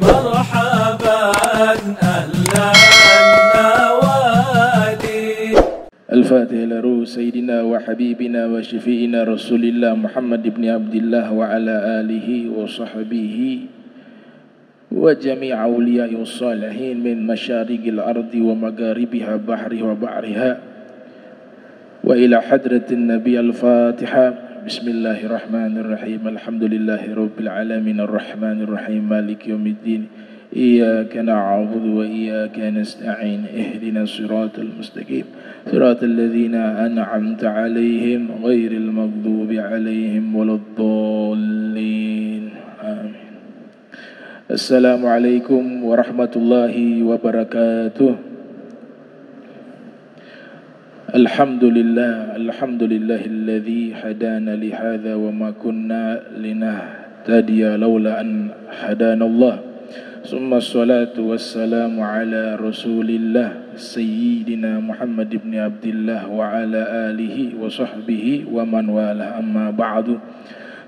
مرحبا أهلا النوادي. الفاتح لروح سيدنا وحبيبنا وشفيعنا رسول الله محمد بن عبد الله وعلى آله وصحبه وجميع أولياء الصالحين من مشارق الأرض ومغاربها بحرها وبحرها وإلى حضرة النبي الفاتحة. بسم الله الرحمن الرحيم. الحمد لله رب العالمين الرحمن الرحيم مالك يوم الدين إياك نعبد وإياك نستعين اهدنا الصراط المستقيم صراط الذين أنعمت عليهم غير المغضوب عليهم ولا الضالين آمين. السلام عليكم ورحمة الله وبركاته. Alhamdulillahilladzi hadana li hadza wa ma kunna linahtadiya laula an hadanallah. Summa salatu wassalamu ala Rasulillah Sayyidina Muhammad ibn Abdillah wa ala alihi wa sahbihi wa man wala, amma ba'du.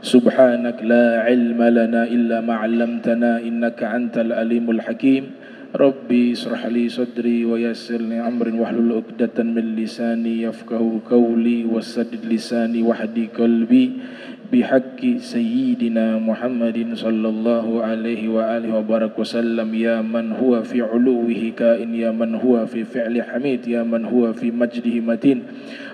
Subhanak la ilma lana illa ma 'allamtana innaka antal alimul hakim. Rabbi israh li sadri wa yassir li amri wahlul 'uqdatan min lisani yafqahu qawli wasaddid lisani wahdi qalbi bihaqqi sayyidina Muhammadin sallallahu alaihi wa alihi wa barak wasallam. Ya man huwa fi 'uluwihi kain, ya man huwa fi fi'li hamid, ya man huwa fi majdihi matin.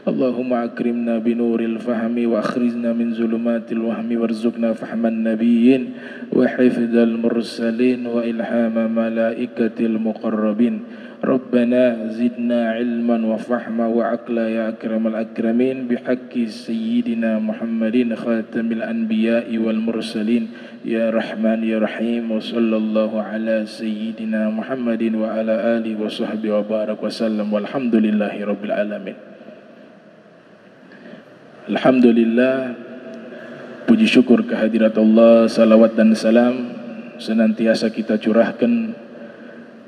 Allahumma akrimna binuril fahmi wa akhrijna min zulumatil wahmi warzuqna fahman nabiyyin wa hifdzal mursalin wa ilhama malaikatil muqarrabin. Rabbana zidna ilman wa fahma wa aqla ya akramal akramin bihaqqi sayyidina Muhammadin khatamil anbiya'i wal mursalin ya rahman ya rahim. Wa sallallahu ala sayyidina Muhammadin wa ala alihi wa sahbihi wa barak wa sallam walhamdulillahi rabbil alamin. Alhamdulillah, puji syukur kehadirat Allah, salawat dan salam senantiasa kita curahkan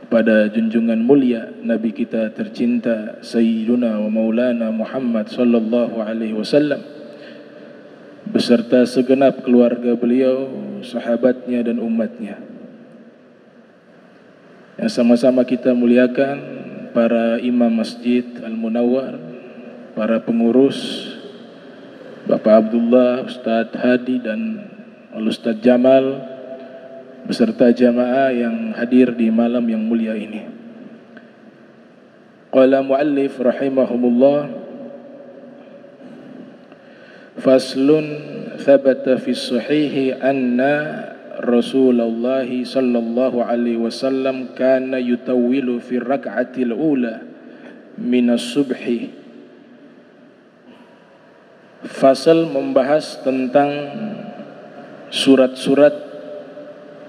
pada junjungan mulia Nabi kita tercinta Sayyiduna wa Maulana Muhammad sallallahu alaihi wasallam beserta segenap keluarga beliau, sahabatnya dan umatnya. Yang sama-sama kita muliakan para imam Masjid Al-Munawwar, para pengurus, Bapak Abdullah, Ustadz Hadi dan Ustadz Jamal beserta jamaah yang hadir di malam yang mulia ini. Qala muallif rahimahumullah, faslun thabata fi sahihi anna Rasulullah sallallahu alaihi wasallam kana yutawwilu fi rak'atil ula min as-subhi. Fasal membahas tentang surat-surat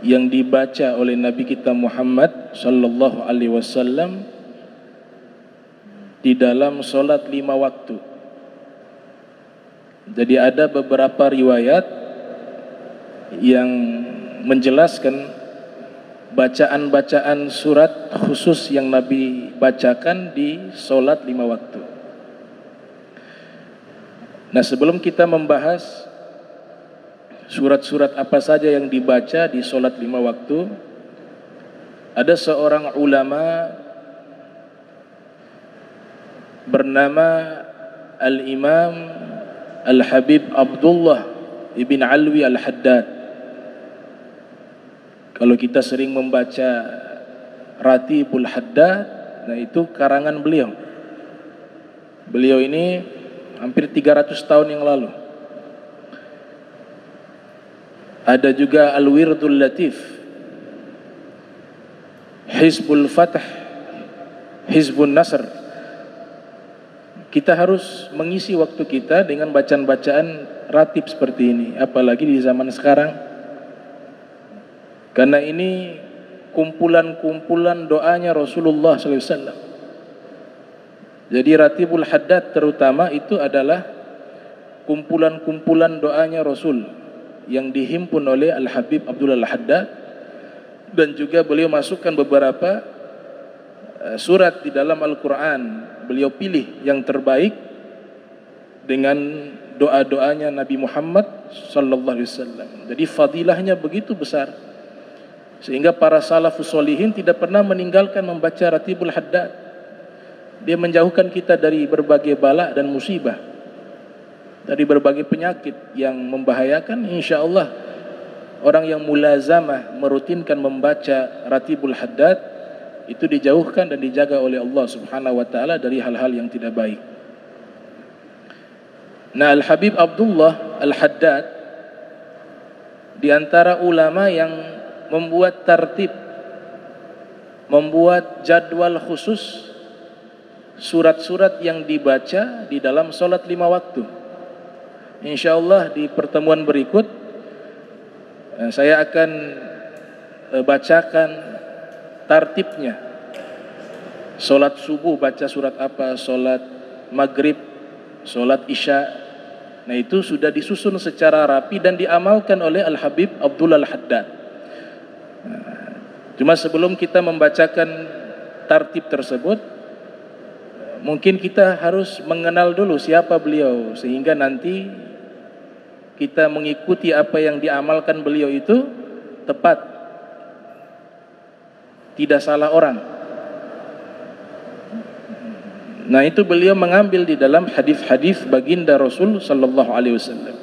yang dibaca oleh Nabi kita Muhammad sallallahu alaihi wasallam di dalam solat 5 waktu. Jadi ada beberapa riwayat yang menjelaskan bacaan-bacaan surat khusus yang Nabi bacakan di solat 5 waktu. Nah, sebelum kita membahas surat-surat apa saja yang dibaca di solat 5 waktu, ada seorang ulama bernama Al-Imam Al-Habib Abdullah Ibn Alwi Al-Haddad. Kalau kita sering membaca Ratibul Haddad, nah itu karangan beliau. Beliau ini hampir 300 tahun yang lalu. Ada juga Al-Wirdul Latif, Hizbul Fath, Hizbun Nasr. Kita harus mengisi waktu kita dengan bacaan-bacaan ratib seperti ini, apalagi di zaman sekarang. Karena ini kumpulan-kumpulan doanya Rasulullah SAW. Jadi Ratibul Haddad terutama itu adalah kumpulan-kumpulan doanya Rasul yang dihimpun oleh Al-Habib Abdullah Al-Haddad, dan juga beliau masukkan beberapa surat di dalam Al-Quran. Beliau pilih yang terbaik dengan doa-doanya Nabi Muhammad sallallahu alaihi wasallam. Jadi fadilahnya begitu besar Sehingga para salafus solihin tidak pernah meninggalkan membaca Ratibul Haddad. Dia menjauhkan kita dari berbagai bala dan musibah, dari berbagai penyakit yang membahayakan. Insya Allah orang yang mulazamah merutinkan membaca Ratibul Haddad itu dijauhkan dan dijaga oleh Allah Subhanahu wa taala dari hal-hal yang tidak baik. Nah, Al-Habib Abdullah Al-Haddad di antara ulama yang membuat tertib, membuat jadwal khusus surat-surat yang dibaca di dalam solat 5 waktu. InsyaAllah di pertemuan berikut saya akan bacakan tartibnya. Solat subuh baca surat apa, solat maghrib, solat isya. Nah, itu sudah disusun secara rapi dan diamalkan oleh Al-Habib Abdullah Al-Haddad. Cuma sebelum kita membacakan tartib tersebut, mungkin kita harus mengenal dulu siapa beliau, sehingga nanti kita mengikuti apa yang diamalkan beliau itu tepat, tidak salah orang. Nah, itu beliau mengambil di dalam hadis-hadis baginda Rasul sallallahu alaihi wasallam.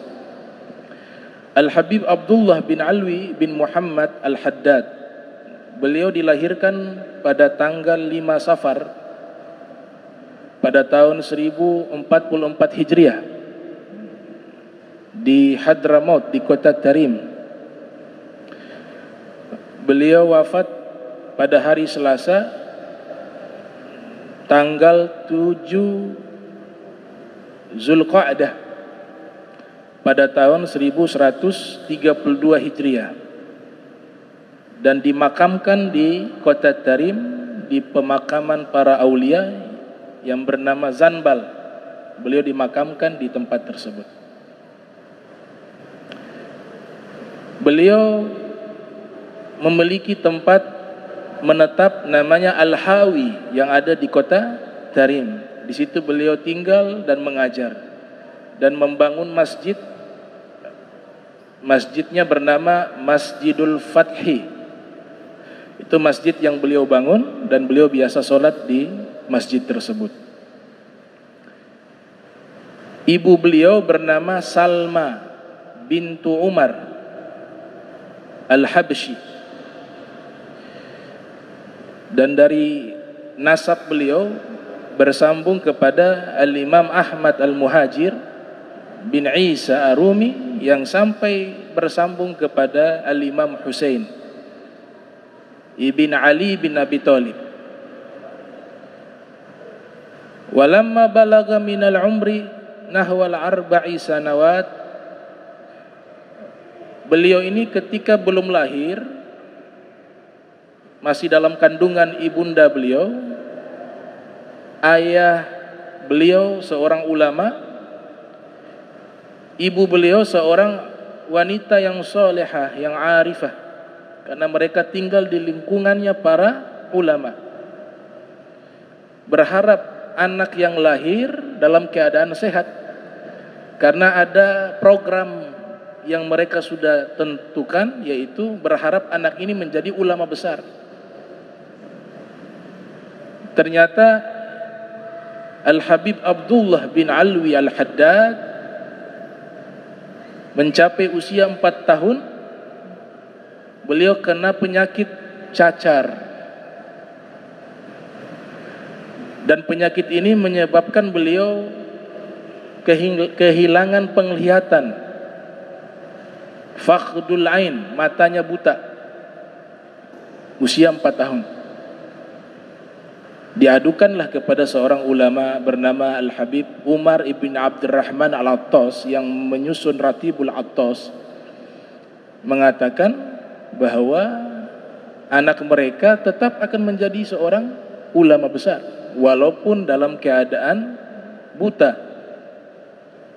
Al-Habib Abdullah bin Alwi bin Muhammad Al-Haddad, beliau dilahirkan pada tanggal 5 Safar pada tahun 1044 Hijriah di Hadramaut, di kota Tarim. Beliau wafat pada hari Selasa tanggal 7 Zulqa'dah pada tahun 1132 Hijriah, dan dimakamkan di kota Tarim di pemakaman para aulia yang bernama Zanbal. Beliau dimakamkan di tempat tersebut. Beliau memiliki tempat menetap namanya Al-Hawi yang ada di kota Tarim. Di situ beliau tinggal dan mengajar dan membangun masjid. Masjidnya bernama Masjidul Fathi. Itu masjid yang beliau bangun dan beliau biasa sholat di masjid tersebut. Ibu beliau bernama Salma bintu Umar Al-Habsyi, dan dari nasab beliau bersambung kepada Al-Imam Ahmad Al-Muhajir bin Isa Ar-Rumi yang sampai bersambung kepada Al-Imam Husain ibn Ali bin Abi Thalib. Walamma balagha minal umri nahwal arba'i sanawat, beliau ini ketika belum lahir, masih dalam kandungan ibunda beliau, ayah beliau seorang ulama, ibu beliau seorang wanita yang solehah, yang arifah, karena mereka tinggal di lingkungannya para ulama. Berharap anak yang lahir dalam keadaan sehat, karena ada program yang mereka sudah tentukan, yaitu berharap anak ini menjadi ulama besar. Ternyata Al-Habib Abdullah bin Alwi Al-Haddad mencapai usia 4 tahun, beliau kena penyakit cacar. Dan penyakit ini menyebabkan beliau kehilangan penglihatan, fakhdul ain, matanya buta, usia 4 tahun. Diadukanlah kepada seorang ulama bernama Al-Habib Umar ibn Abdurrahman Al-Attas yang menyusun Ratibul Attas, mengatakan bahwa anak mereka tetap akan menjadi seorang ulama besar walaupun dalam keadaan buta.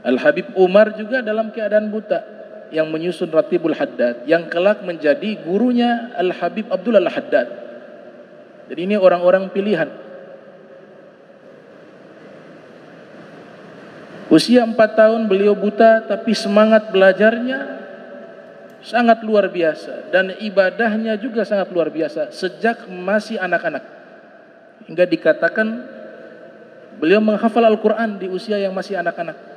Al-Habib Umar juga dalam keadaan buta yang menyusun Ratibul Haddad, yang kelak menjadi gurunya Al-Habib Abdullah Al-Haddad. Jadi ini orang-orang pilihan. Usia 4 tahun beliau buta, tapi semangat belajarnya sangat luar biasa, dan ibadahnya juga sangat luar biasa sejak masih anak-anak, hingga dikatakan beliau menghafal Al-Quran di usia yang masih anak-anak.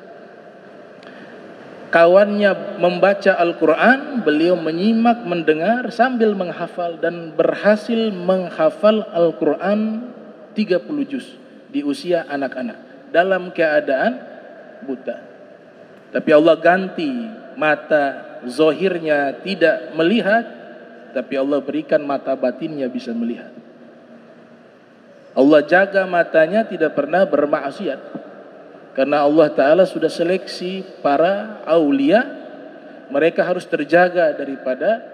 Kawannya membaca Al-Quran, beliau menyimak, mendengar sambil menghafal, dan berhasil menghafal Al-Quran 30 juz di usia anak-anak dalam keadaan buta. Tapi Allah ganti mata zahirnya tidak melihat, tapi Allah berikan mata batinnya bisa melihat. Allah jaga matanya tidak pernah bermaksiat, karena Allah Ta'ala sudah seleksi para aulia, mereka harus terjaga daripada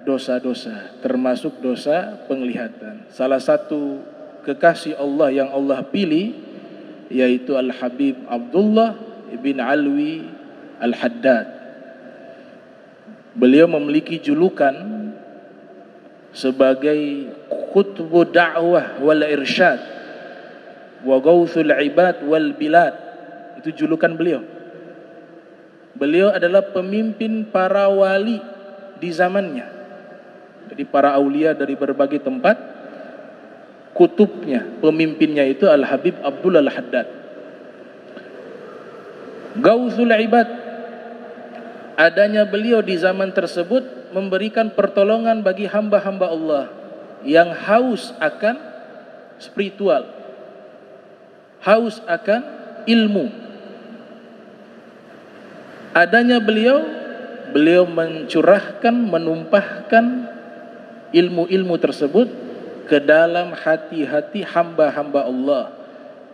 dosa-dosa, termasuk dosa penglihatan. Salah satu kekasih Allah yang Allah pilih yaitu Al-Habib Abdullah bin Alwi Al-Haddad. Beliau memiliki julukan sebagai Qutbu Da'wah wal Irsyad wa Gauthul Ibad wal Bilad. Itu julukan beliau. Beliau adalah pemimpin para wali di zamannya. Jadi para aulia dari berbagai tempat, kutubnya, pemimpinnya itu Al-Habib Abdullah Al-Haddad. Gauthul Ibad, adanya beliau di zaman tersebut memberikan pertolongan bagi hamba-hamba Allah yang haus akan spiritual, haus akan ilmu. Adanya beliau mencurahkan, menumpahkan ilmu-ilmu tersebut ke dalam hati-hati hamba-hamba Allah.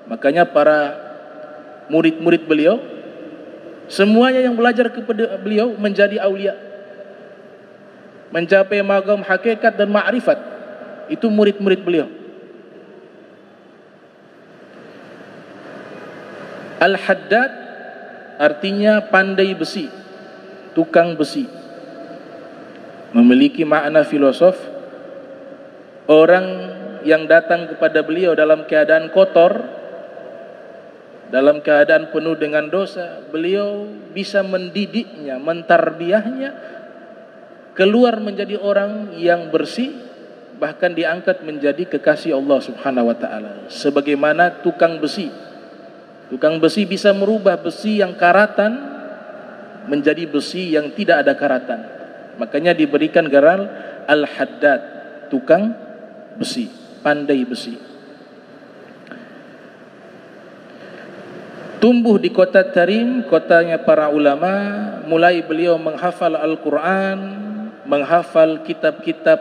Makanya para murid-murid beliau, semuanya yang belajar kepada beliau menjadi aulia, mencapai maqam hakikat dan ma'rifat. Itu murid-murid beliau. Al-Haddad artinya pandai besi, tukang besi. Memiliki makna filosof. Orang yang datang kepada beliau dalam keadaan kotor, dalam keadaan penuh dengan dosa, beliau bisa mendidiknya, mentarbiyahnya keluar menjadi orang yang bersih, bahkan diangkat menjadi kekasih Allah Subhanahu wa taala. Sebagaimana tukang besi. Tukang besi bisa merubah besi yang karatan menjadi besi yang tidak ada karatan. Makanya diberikan gelar Al-Haddad, tukang besi, pandai besi. Tumbuh di kota Tarim, kotanya para ulama. Mulai beliau menghafal Al-Quran, menghafal kitab-kitab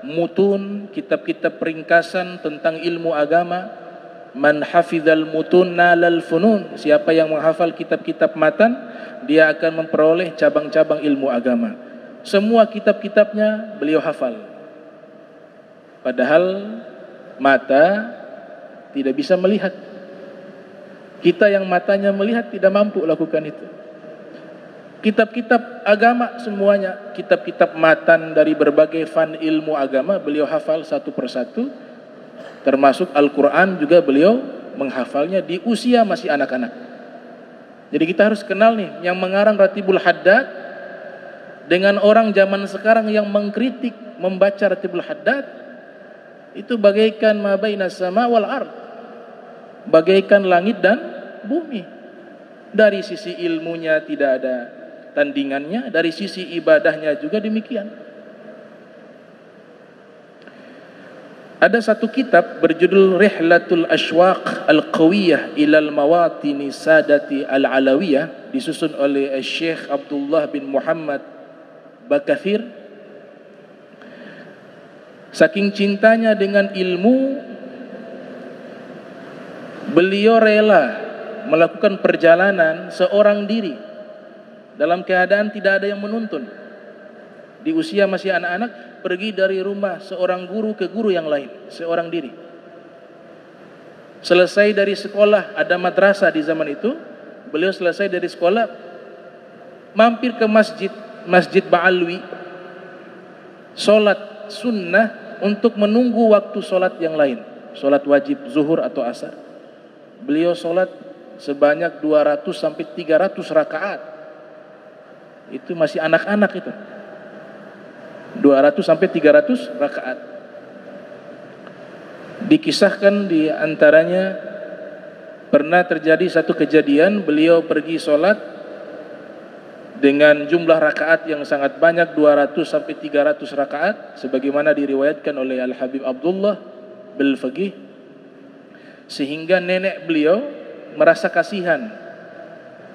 mutun, kitab-kitab peringkasan tentang ilmu agama. Man hafizal mutun nalal funun. Siapa yang menghafal kitab-kitab matan, dia akan memperoleh cabang-cabang ilmu agama. Semua kitab-kitabnya beliau hafal. Padahal mata tidak bisa melihat. Kita yang matanya melihat tidak mampu lakukan itu. Kitab-kitab agama semuanya, kitab-kitab matan dari berbagai fan ilmu agama beliau hafal satu persatu. Termasuk Al-Quran juga beliau menghafalnya di usia masih anak-anak. Jadi kita harus kenal nih, yang mengarang Ratibul Haddad dengan orang zaman sekarang yang mengkritik membaca Ratibul Haddad, itu bagaikan ma baina sama wal ard, bagaikan langit dan bumi. Dari sisi ilmunya tidak ada tandingannya, dari sisi ibadahnya juga demikian. Ada satu kitab berjudul Rihlatul Ashwaq Al-Qawiyah Ilal Mawatini Sadati Al-Alawiyah, disusun oleh Syekh Abdullah bin Muhammad Bakathir. Saking cintanya dengan ilmu, beliau rela melakukan perjalanan seorang diri dalam keadaan tidak ada yang menuntun. Di usia masih anak-anak, pergi dari rumah seorang guru ke guru yang lain, seorang diri. Selesai dari sekolah, ada madrasah di zaman itu, beliau selesai dari sekolah, mampir ke Masjid Ba'alwi, solat sunnah untuk menunggu waktu solat yang lain, solat wajib zuhur atau asar. Beliau solat sebanyak 200 sampai 300 rakaat. Itu masih anak-anak itu. 200 sampai 300 rakaat. Dikisahkan di antaranya pernah terjadi satu kejadian, beliau pergi sholat dengan jumlah rakaat yang sangat banyak, 200 sampai 300 rakaat, sebagaimana diriwayatkan oleh Al-Habib Abdullah Bil-Faqih, sehingga nenek beliau merasa kasihan.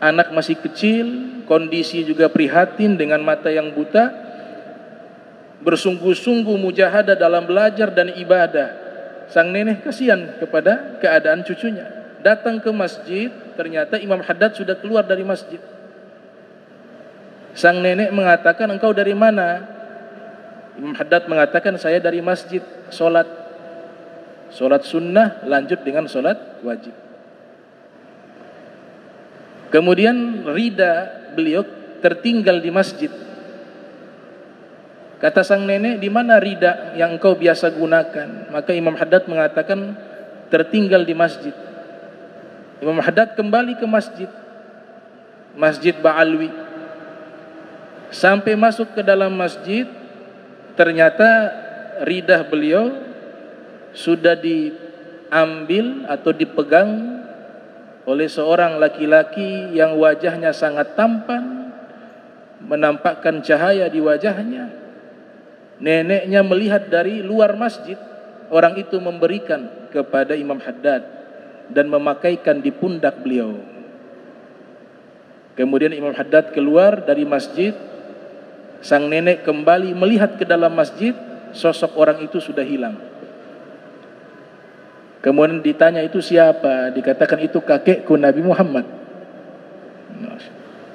Anak masih kecil, kondisi juga prihatin dengan mata yang buta, bersungguh-sungguh mujahadah dalam belajar dan ibadah. Sang nenek kasihan kepada keadaan cucunya. Datang ke masjid, ternyata Imam Haddad sudah keluar dari masjid. Sang nenek mengatakan, engkau dari mana? Imam Haddad mengatakan, saya dari masjid, sholat sunnah lanjut dengan sholat wajib. Kemudian rida beliau tertinggal di masjid. Kata sang nenek, di mana rida yang engkau biasa gunakan? Maka Imam Haddad mengatakan, tertinggal di masjid. Imam Haddad kembali ke masjid, Masjid Ba'alwi. Sampai masuk ke dalam masjid, ternyata ridah beliau sudah diambil atau dipegang oleh seorang laki-laki yang wajahnya sangat tampan, menampakkan cahaya di wajahnya. Neneknya melihat dari luar masjid, orang itu memberikan kepada Imam Haddad dan memakaikan di pundak beliau. Kemudian Imam Haddad keluar dari masjid. Sang nenek kembali melihat ke dalam masjid, sosok orang itu sudah hilang. Kemudian ditanya, itu siapa? Dikatakan, itu kakekku Nabi Muhammad,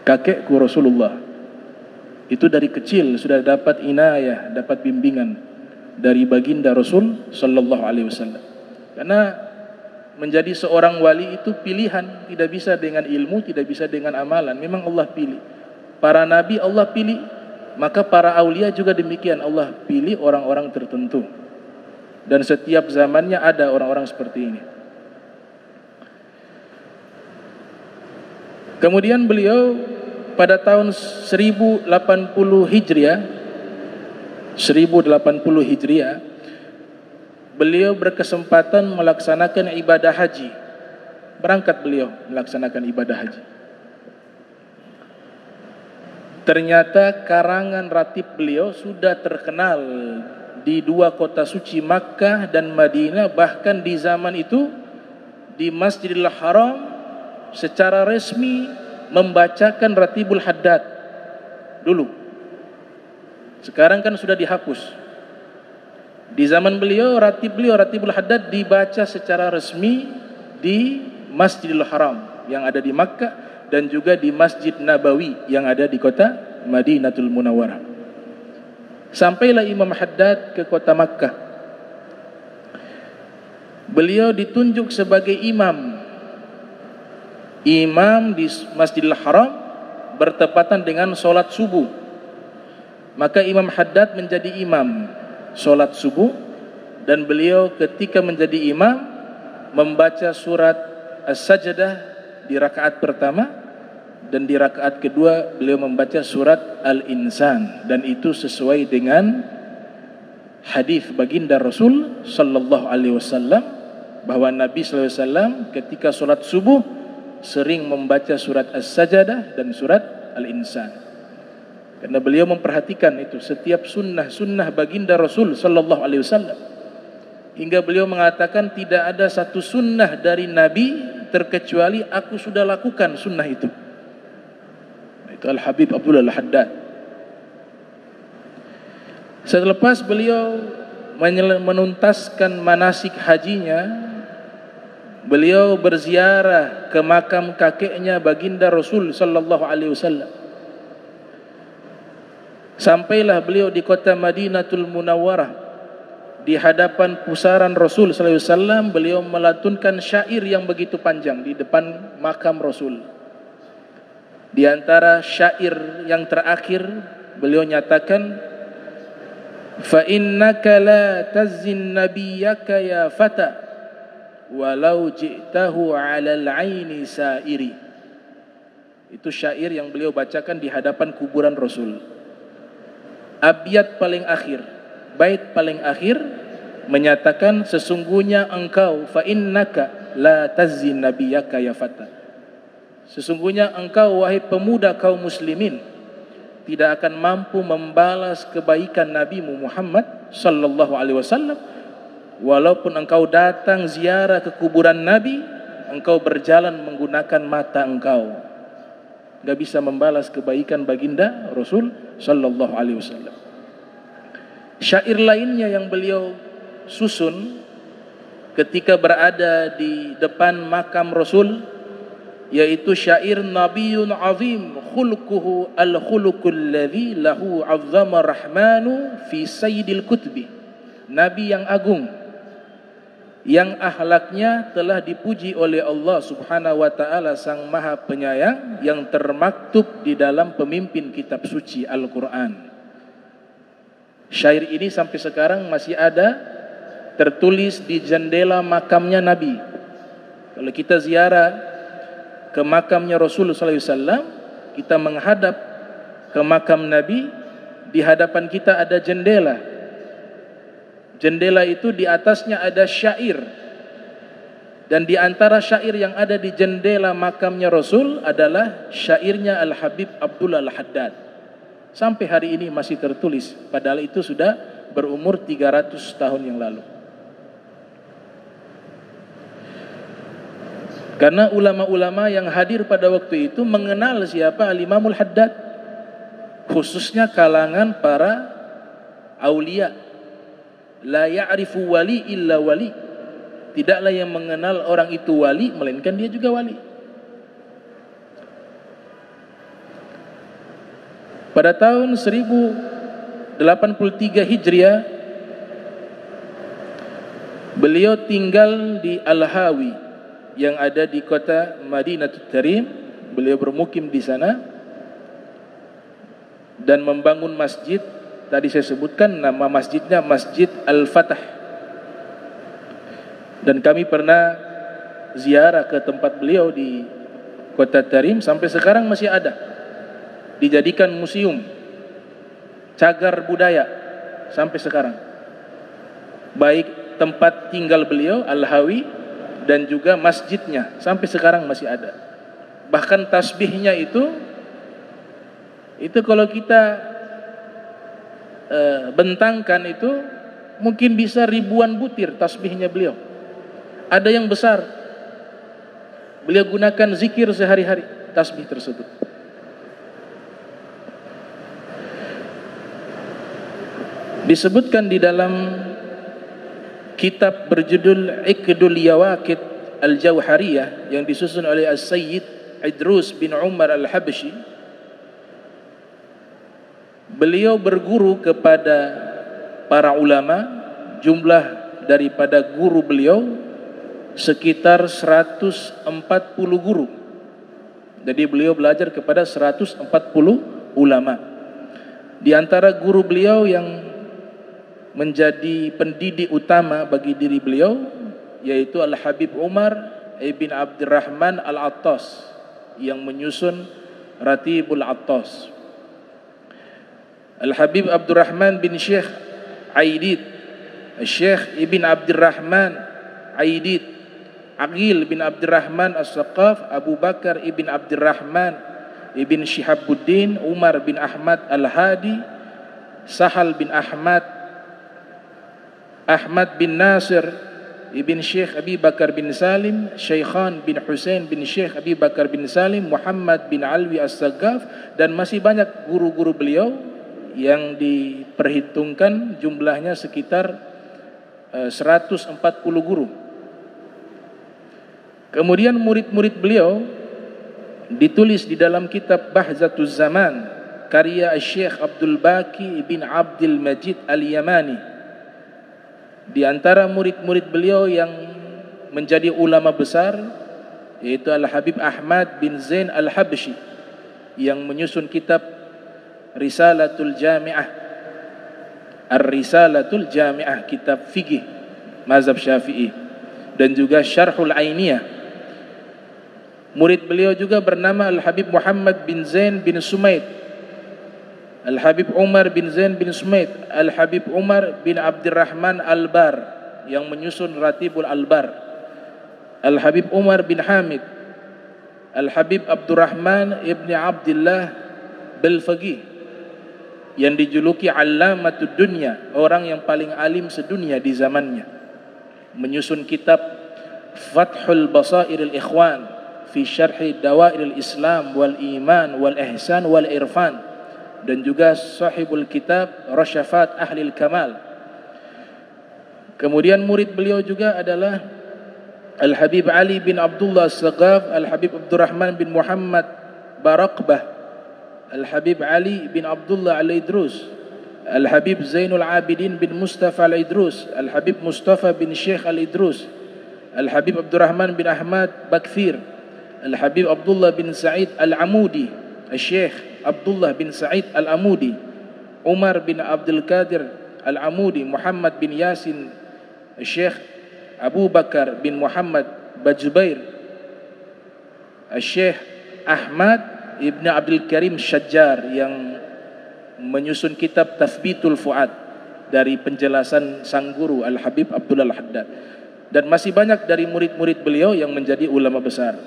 kakekku Rasulullah. Itu dari kecil sudah dapat inayah, dapat bimbingan dari baginda Rasul sallallahu alaihi wasallam. Karena menjadi seorang wali itu pilihan, tidak bisa dengan ilmu, tidak bisa dengan amalan. Memang Allah pilih. Para nabi Allah pilih, maka para aulia juga demikian, Allah pilih orang-orang tertentu. Dan setiap zamannya ada orang-orang seperti ini. Kemudian beliau pada tahun 1080 Hijriah, beliau berkesempatan melaksanakan ibadah haji. Berangkat beliau melaksanakan ibadah haji. Ternyata karangan ratib beliau sudah terkenal di dua kota suci Makkah dan Madinah. Bahkan di zaman itu di Masjidil Haram secara resmi membacakan Ratibul Haddad dulu. Sekarang kan sudah dihapus. Di zaman beliau, Ratibul Haddad dibaca secara resmi di Masjidil Haram yang ada di Makkah dan juga di Masjid Nabawi yang ada di kota Madinatul Munawwarah. Sampailah Imam Haddad ke kota Makkah. Beliau ditunjuk sebagai imam di Masjidil Haram bertepatan dengan sholat subuh. Maka Imam Haddad menjadi imam sholat subuh, dan beliau ketika menjadi imam membaca surat As-Sajdah di rakaat pertama, dan di rakaat kedua beliau membaca surat Al-Insan, dan itu sesuai dengan hadis baginda Rasul sallallahu alaihi wasallam bahwa Nabi sallallahu alaihi wasallam ketika sholat subuh sering membaca surat As-Sajdah dan surat Al-Insan. Karena beliau memperhatikan itu setiap sunnah baginda Rasul sallallahu alaihi wasallam. Hingga beliau mengatakan, tidak ada satu sunnah dari Nabi terkecuali aku sudah lakukan sunnah itu. Itu Al-Habib Abdullah Al-Haddad. Selepas beliau menuntaskan manasik hajinya, beliau berziarah ke makam kakeknya baginda Rasul sallallahu alaihi wasallam. Sampailah beliau di kota Madinatul Munawwarah. Di hadapan pusaran Rasul sallallahu alaihi wasallam, beliau melantunkan syair yang begitu panjang di depan makam Rasul. Di antara syair yang terakhir, beliau nyatakan, fa innaka la tazin nabiyyaka ya fata walau ji'tahu 'alal 'aini sa'iri. Itu syair yang beliau bacakan di hadapan kuburan Rasul. Abiyat paling akhir, bait paling akhir menyatakan sesungguhnya engkau fa innaka la tazin nabiyaka ya fata. Sesungguhnya engkau wahai pemuda kaum muslimin tidak akan mampu membalas kebaikan Nabimu Muhammad sallallahu alaihi wasallam walaupun engkau datang ziarah ke kuburan Nabi, engkau berjalan menggunakan mata engkau. Enggak bisa membalas kebaikan baginda Rasul sallallahu alaihi wasallam. Syair lainnya yang beliau susun ketika berada di depan makam Rasul yaitu syair Nabiyyun azim khulquhu al-khuluqul ladzi lahu 'azzama rahmanu fi sayyidil kutubi. Nabi yang agung yang akhlaknya telah dipuji oleh Allah Subhanahu wa taala Sang Maha Penyayang yang termaktub di dalam pemimpin kitab suci Al-Qur'an. Syair ini sampai sekarang masih ada tertulis di jendela makamnya Nabi. Kalau kita ziarah ke makamnya Rasulullah sallallahu alaihi wasallam, kita menghadap ke makam Nabi, di hadapan kita ada jendela. Jendela itu di atasnya ada syair. Dan di antara syair yang ada di jendela makamnya Rasul adalah syairnya Al-Habib Abdullah Al-Haddad. Sampai hari ini masih tertulis, padahal itu sudah berumur 300 tahun yang lalu. Karena ulama-ulama yang hadir pada waktu itu mengenal siapa Al-Imamul Haddad, khususnya kalangan para aulia. La ya'rifu wali illa wali. Tidaklah yang mengenal orang itu wali melainkan dia juga wali. Pada tahun 1083 Hijriah beliau tinggal di Al-Hawi yang ada di kota Madinatul Karim. Beliau bermukim di sana dan membangun masjid. Tadi saya sebutkan nama masjidnya Masjid Al-Fatah. Dan kami pernah ziarah ke tempat beliau di kota Tarim, sampai sekarang masih ada. Dijadikan museum, cagar budaya sampai sekarang. Baik tempat tinggal beliau Al-Hawi dan juga masjidnya sampai sekarang masih ada. Bahkan tasbihnya itu kalau kita bentangkan itu mungkin bisa ribuan butir tasbihnya beliau. Ada yang besar. Beliau gunakan zikir sehari-hari tasbih tersebut. Disebutkan di dalam kitab berjudul Iqdul Yawaqid Al-Jawhariyah yang disusun oleh As-Sayyid Idrus bin Umar Al-Habshi. Beliau berguru kepada para ulama, jumlah daripada guru beliau sekitar 140 guru. Jadi beliau belajar kepada 140 ulama. Di antara guru beliau yang menjadi pendidik utama bagi diri beliau yaitu Al-Habib Umar ibn Abdurrahman Al-Attas yang menyusun Ratibul Attas. Al-Habib Abdurrahman bin Syekh Aidid, Syekh Ibn Abdurrahman Aidid, Aqil bin Abdurrahman As-Saqaf, Abu Bakar Ibn Abdurrahman Ibn Shihabuddin, Umar bin Ahmad Al-Hadi, Sahal bin Ahmad, Ahmad bin Nasir Ibn Syekh Abi Bakar bin Salim, Syekhan bin Husain bin Syekh Abi Bakar bin Salim, Muhammad bin Alwi As-Saqaf, dan masih banyak guru-guru beliau yang diperhitungkan jumlahnya sekitar 140 guru. Kemudian murid-murid beliau ditulis di dalam kitab Bahzatuz Zaman karya Syekh Abdul Baqi bin Abdul Majid Al-Yamani. Di antara murid-murid beliau yang menjadi ulama besar yaitu Al-Habib Ahmad bin Zain Al-Habshi yang menyusun kitab Risalatul Jami'ah, Ar-Risalatul Jami'ah, kitab fikih mazhab Syafi'i, dan juga Syarhul Ainiyah. Murid beliau juga bernama Al-Habib Muhammad bin Zain bin Sumaid Al-Habib Umar bin Zain bin Sumaid, Al-Habib Umar bin Abdurrahman Al-Bar yang menyusun Ratibul Al-Bar, Al-Habib Umar bin Hamid, Al-Habib Abdurrahman ibn Abdullah Balfaqih yang dijuluki Allamatud Dunya, orang yang paling alim sedunia di zamannya, menyusun kitab Fathul Basairil Ikhwan fi Syarhi Dawairil Islam wal Iman wal Ihsan wal Irfan, dan juga sahibul kitab Rasyafat Ahlil Kamal. Kemudian murid beliau juga adalah Al-Habib Ali bin Abdullah As-Saghaf, Al-Habib Abdurrahman bin Muhammad Baraqbah, Al-Habib Ali bin Abdullah Al-Idrus, Al-Habib Zainul Abidin bin Mustafa Al-Idrus, Al-Habib Mustafa bin Syekh Al-Idrus, Al-Habib Abdurrahman bin Ahmad Bakfir, Al-Habib Abdullah bin Sa'id Al-Amudi, Al-Syekh Abdullah bin Sa'id Al-Amudi, Umar bin Abdul Qadir Al-Amudi, Muhammad bin Yasin, Al-Syekh Abu Bakar bin Muhammad Bajubair, Al-Syekh Ahmad ibn Abdul Karim Syajjar yang menyusun kitab Tathbitul Fuad dari penjelasan sang guru Al-Habib Abdullah Al-Haddad, dan masih banyak dari murid-murid beliau yang menjadi ulama besar.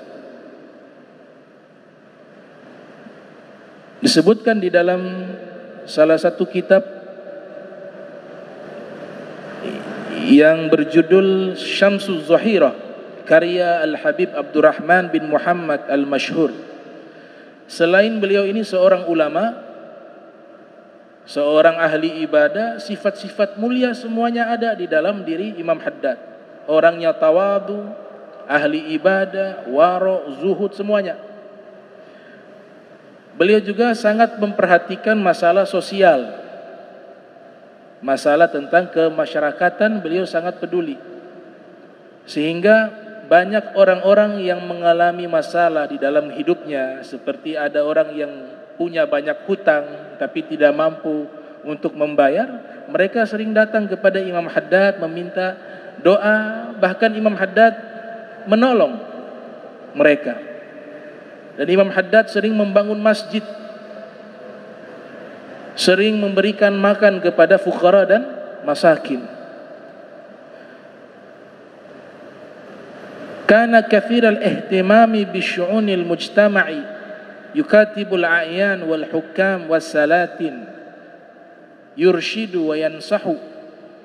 Disebutkan di dalam salah satu kitab yang berjudul Syamsul Zahirah karya Al-Habib Abdurrahman bin Muhammad Al-Mashhur, selain beliau ini seorang ulama, seorang ahli ibadah, sifat-sifat mulia semuanya ada di dalam diri Imam Haddad. Orangnya tawadu, ahli ibadah, waro, zuhud, semuanya. Beliau juga sangat memperhatikan masalah sosial, masalah tentang kemasyarakatan beliau sangat peduli, sehingga banyak orang-orang yang mengalami masalah di dalam hidupnya, seperti ada orang yang punya banyak hutang tapi tidak mampu untuk membayar, mereka sering datang kepada Imam Haddad meminta doa, bahkan Imam Haddad menolong mereka. Dan Imam Haddad sering membangun masjid, sering memberikan makan kepada fuqara dan masakin. Kana kathiral ihtimami bisyu'unil mujtama'i, yukatibul a'yan wal hukam was salatin, yurshidu wa yansahu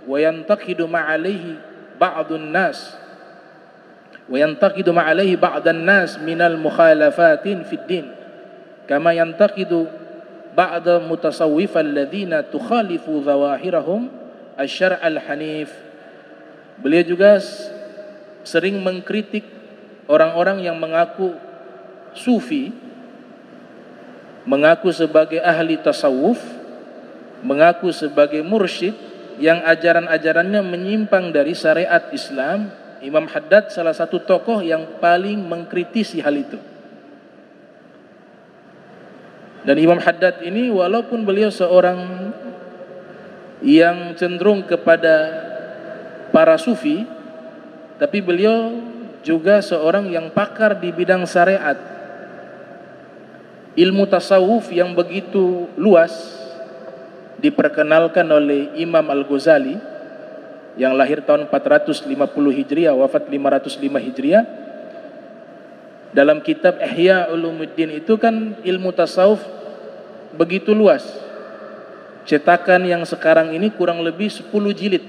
wa yantaqidu ma'alayhi ba'dun nas وينتقد ما عليه بعض الناس من المخالفات في الدين كما ينتقد بعض متصوف الذين تخالف ظواهرهم الشرع الحنيف. Beliau juga sering mengkritik orang-orang yang mengaku sufi, mengaku sebagai ahli tasawuf, mengaku sebagai mursyid, yang ajaran-ajarannya menyimpang dari syariat Islam. Imam Haddad salah satu tokoh yang paling mengkritisi hal itu. Dan Imam Haddad ini walaupun beliau seorang yang cenderung kepada para sufi, tapi beliau juga seorang yang pakar di bidang syariat. Ilmu tasawuf yang begitu luas diperkenalkan oleh Imam Al-Ghazali yang lahir tahun 450 Hijriah, wafat 505 Hijriah. Dalam kitab Ihya Ulumuddin itu kan ilmu tasawuf begitu luas. Cetakan yang sekarang ini kurang lebih 10 jilid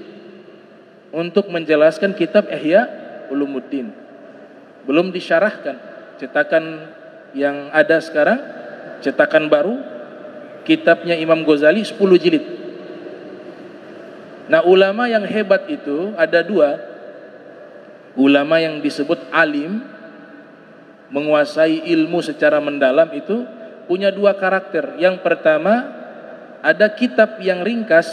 untuk menjelaskan kitab Ihya Ulumuddin. Belum disyarahkan. Cetakan yang ada sekarang, cetakan baru, kitabnya Imam Ghazali 10 jilid. Nah, ulama yang hebat itu ada dua. Ulama yang disebut alim, menguasai ilmu secara mendalam, itu punya dua karakter. Yang pertama, ada kitab yang ringkas,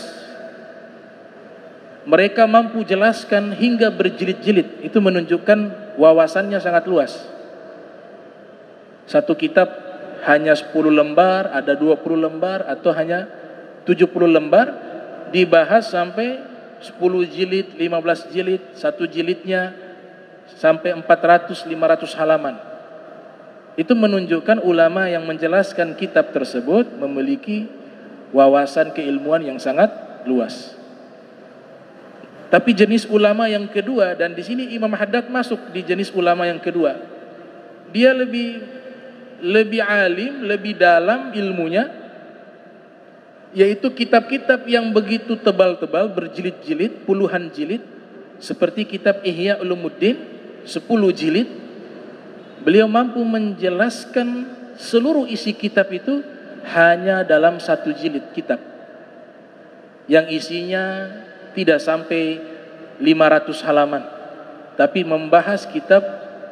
mereka mampu jelaskan hingga berjilid-jilid. Itu menunjukkan wawasannya sangat luas. Satu kitab hanya 10 lembar, ada 20 lembar, atau hanya 70 lembar, dibahas sampai 10 jilid, 15 jilid, satu jilidnya sampai 400-500 halaman. Itu menunjukkan ulama yang menjelaskan kitab tersebut memiliki wawasan keilmuan yang sangat luas. Tapi jenis ulama yang kedua, dan di sini Imam Haddad masuk di jenis ulama yang kedua. Dia lebih alim, lebih dalam ilmunya, yaitu kitab-kitab yang begitu tebal-tebal, berjilid-jilid, puluhan jilid, seperti kitab Ihya Ulumuddin, 10 jilid. Beliau mampu menjelaskan seluruh isi kitab itu hanya dalam 1 jilid kitab, yang isinya tidak sampai 500 halaman, tapi membahas kitab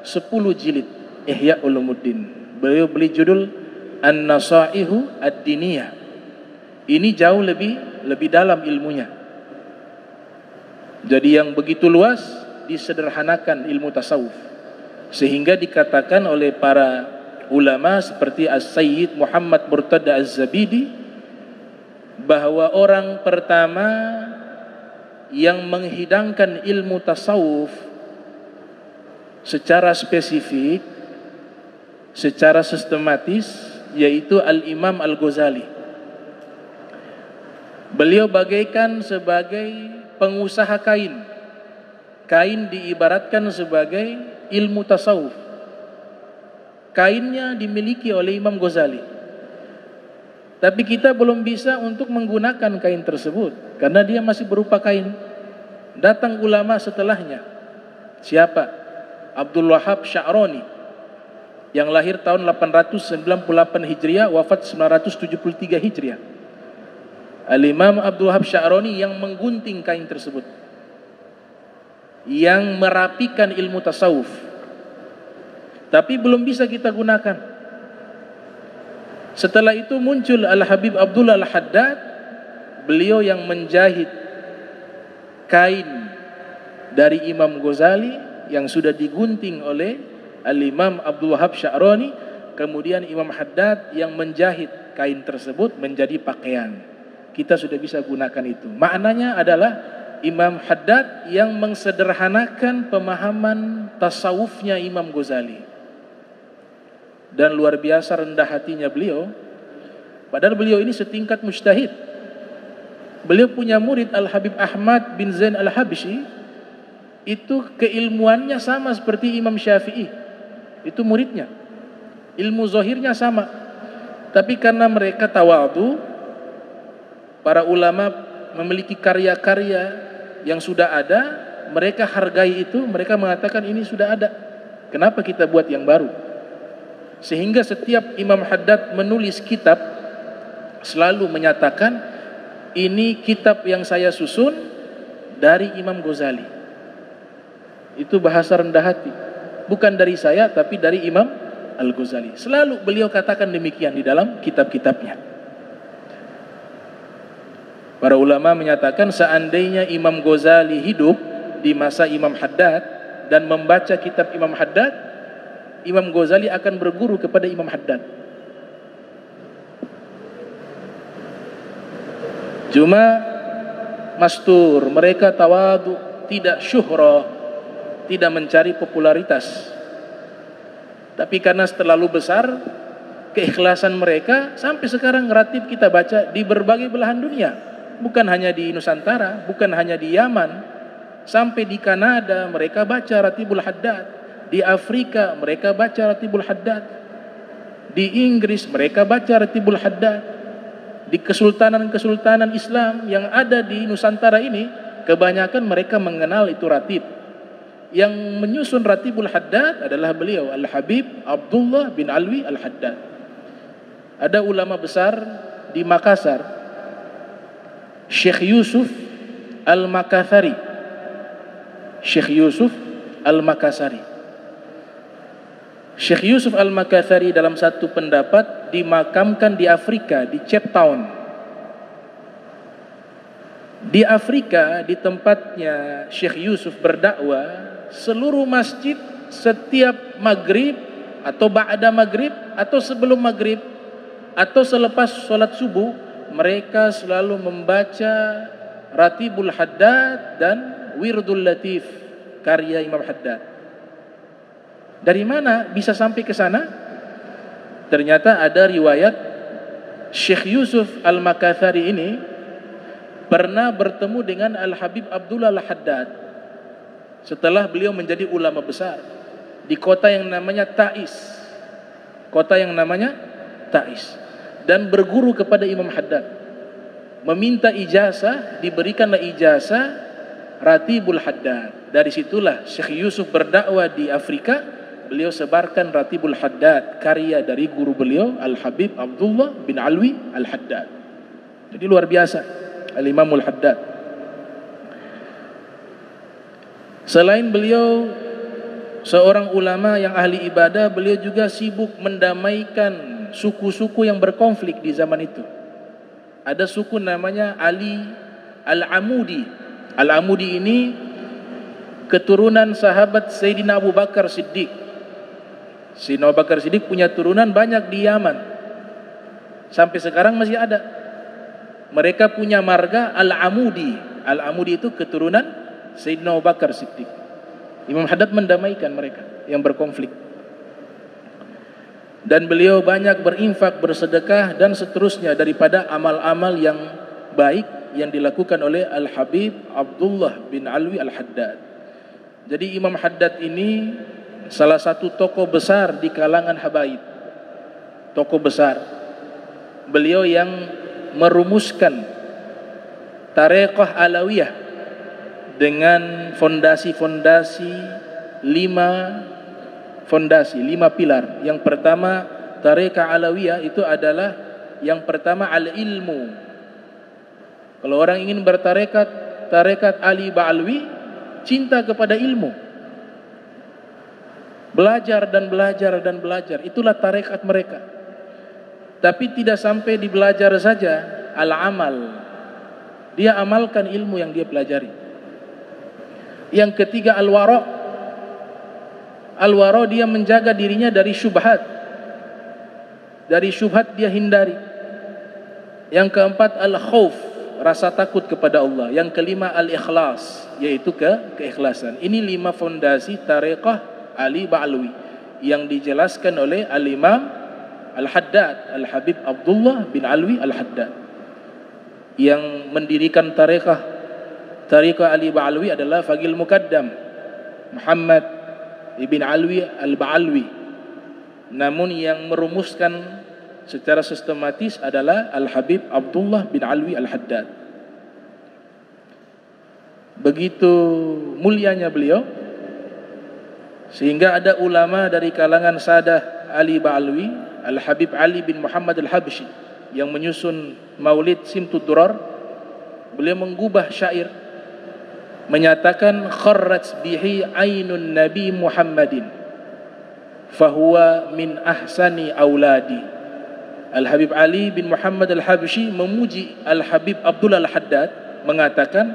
10 jilid Ihya Ulumuddin. Beliau beri judul An-Nasaihu Ad-Diniyah. Ini jauh lebih dalam ilmunya. Jadi yang begitu luas disederhanakan ilmu tasawuf, sehingga dikatakan oleh para ulama seperti As-Sayyid Muhammad Murtada Az-Zabidi bahwa orang pertama yang menghidangkan ilmu tasawuf secara spesifik, secara sistematis, yaitu Al-Imam Al-Ghazali. Beliau bagaikan sebagai pengusaha kain. Kain diibaratkan sebagai ilmu tasawuf. Kainnya dimiliki oleh Imam Ghazali. Tapi kita belum bisa untuk menggunakan kain tersebut karena dia masih berupa kain. Datang ulama setelahnya. Siapa? Abdul Wahhab Sya'rani, yang lahir tahun 898 Hijriah, wafat 973 Hijriah. Al-Imam Abdul Wahhab Sya'rani yang menggunting kain tersebut, yang merapikan ilmu tasawuf. Tapi belum bisa kita gunakan. Setelah itu muncul Al-Habib Abdullah Al-Haddad, beliau yang menjahit kain dari Imam Ghazali yang sudah digunting oleh Al-Imam Abdul Wahhab Sya'rani. Kemudian Imam Haddad yang menjahit kain tersebut menjadi pakaian. Kita sudah bisa gunakan itu. Maknanya adalah Imam Haddad yang mengsederhanakan pemahaman tasawufnya Imam Ghazali. Dan luar biasa rendah hatinya beliau, padahal beliau ini setingkat mujtahid. Beliau punya murid Al-Habib Ahmad bin Zain Al-Habsyi, itu keilmuannya sama seperti Imam Syafi'i. Itu muridnya, ilmu zahirnya sama. Tapi karena mereka tawadhu, para ulama memiliki karya-karya yang sudah ada, mereka hargai itu, mereka mengatakan ini sudah ada, kenapa kita buat yang baru? Sehingga setiap Imam Haddad menulis kitab selalu menyatakan ini kitab yang saya susun dari Imam Ghazali. Itu bahasa rendah hati, bukan dari saya tapi dari Imam Al-Ghazali. Selalu beliau katakan demikian di dalam kitab-kitabnya. Para ulama menyatakan seandainya Imam Ghazali hidup di masa Imam Haddad dan membaca kitab Imam Haddad, Imam Ghazali akan berguru kepada Imam Haddad. Cuma mastur, mereka tawadu, tidak syuhrah, tidak mencari popularitas. Tapi karena terlalu besar keikhlasan mereka, sampai sekarang ratib kita baca di berbagai belahan dunia. Bukan hanya di Nusantara, bukan hanya di Yaman, sampai di Kanada mereka baca Ratibul Haddad. Di Afrika mereka baca Ratibul Haddad. Di Inggris mereka baca Ratibul Haddad. Di kesultanan-kesultanan Islam yang ada di Nusantara ini, kebanyakan mereka mengenal itu ratib. Yang menyusun Ratibul Haddad adalah beliau, Al-Habib Abdullah bin Alwi Al-Haddad. Ada ulama besar di Makassar, Syekh Yusuf Al-Makassari. Syekh Yusuf Al-Makassari. Syekh Yusuf Al-Makassari dalam satu pendapat dimakamkan di Afrika, di Cape Town. Di Afrika, di tempatnya Syekh Yusuf berdakwah, seluruh masjid setiap maghrib atau ba'da maghrib atau sebelum maghrib atau selepas sholat subuh, mereka selalu membaca Ratibul Haddad dan Wirdul Latif karya Imam Haddad. Dari mana bisa sampai ke sana? Ternyata ada riwayat Syekh Yusuf Al-Makathari ini pernah bertemu dengan Al-Habib Abdullah Al-Haddad setelah beliau menjadi ulama besar di kota yang namanya Taiz. Kota yang namanya Taiz. Dan berguru kepada Imam Haddad. Meminta ijazah, diberikanlah ijazah Ratibul Haddad. Dari situlah Syekh Yusuf berdakwah di Afrika. Beliau sebarkan Ratibul Haddad, karya dari guru beliau Al-Habib Abdullah bin Alwi Al-Haddad. Jadi luar biasa Al-Imamul Haddad. Selain beliau seorang ulama yang ahli ibadah, beliau juga sibuk mendamaikan suku-suku yang berkonflik di zaman itu. Ada suku namanya Ali Al-Amudi. Al-Amudi ini keturunan sahabat Sayyidina Abu Bakar Siddiq. Sayyidina Abu Bakar Siddiq punya turunan banyak di Yaman. Sampai sekarang masih ada. Mereka punya marga Al-Amudi. Al-Amudi itu keturunan Sayyidina Abu Bakar Siddiq. Imam Haddad mendamaikan mereka yang berkonflik. Dan beliau banyak berinfak, bersedekah dan seterusnya daripada amal-amal yang baik yang dilakukan oleh Al-Habib Abdullah bin Alwi Al-Haddad. Jadi Imam Haddad ini salah satu tokoh besar di kalangan habaib. Tokoh besar. Beliau yang merumuskan Tareqah Alawiyah dengan fondasi-fondasi 5 pilar. Yang pertama, Tareqah Alawiyah itu adalah yang pertama al-ilmu. Kalau orang ingin bertarekat, tarekat Ali Ba'alwi, cinta kepada ilmu. Belajar dan belajar dan belajar, itulah tarekat mereka. Tapi tidak sampai di belajar saja, al-amal. Dia amalkan ilmu yang dia pelajari. Yang ketiga al-wara'. Al-wara' dia menjaga dirinya dari syubhat. Dari syubhat dia hindari. Yang keempat al-khauf, rasa takut kepada Allah. Yang kelima al-ikhlas, yaitu keikhlasan. Ini 5 fondasi Tareqah Ali Ba'alwi yang dijelaskan oleh Al-Imam Al-Haddad, Al-Habib Abdullah bin Alwi Al-Haddad. Yang mendirikan Tareqah Ali Ba'alwi adalah Faqih Muqaddam Muhammad Ibn Alwi Al-Ba'alwi. Namun yang merumuskan secara sistematis adalah Al-Habib Abdullah bin Alwi Al-Haddad. Begitu mulianya beliau sehingga ada ulama dari kalangan Sadah Ali Ba'alwi, Al-Habib Ali bin Muhammad Al-Habsyi, yang menyusun Maulid Simtud Durar. Beliau menggubah syair menyatakan kharrat bihi ainun Nabi Muhammadin fahuwa min ahsani auladi. Al-Habib Ali bin Muhammad Al-Habsyi memuji Al-Habib Abdullah Al-Haddad, mengatakan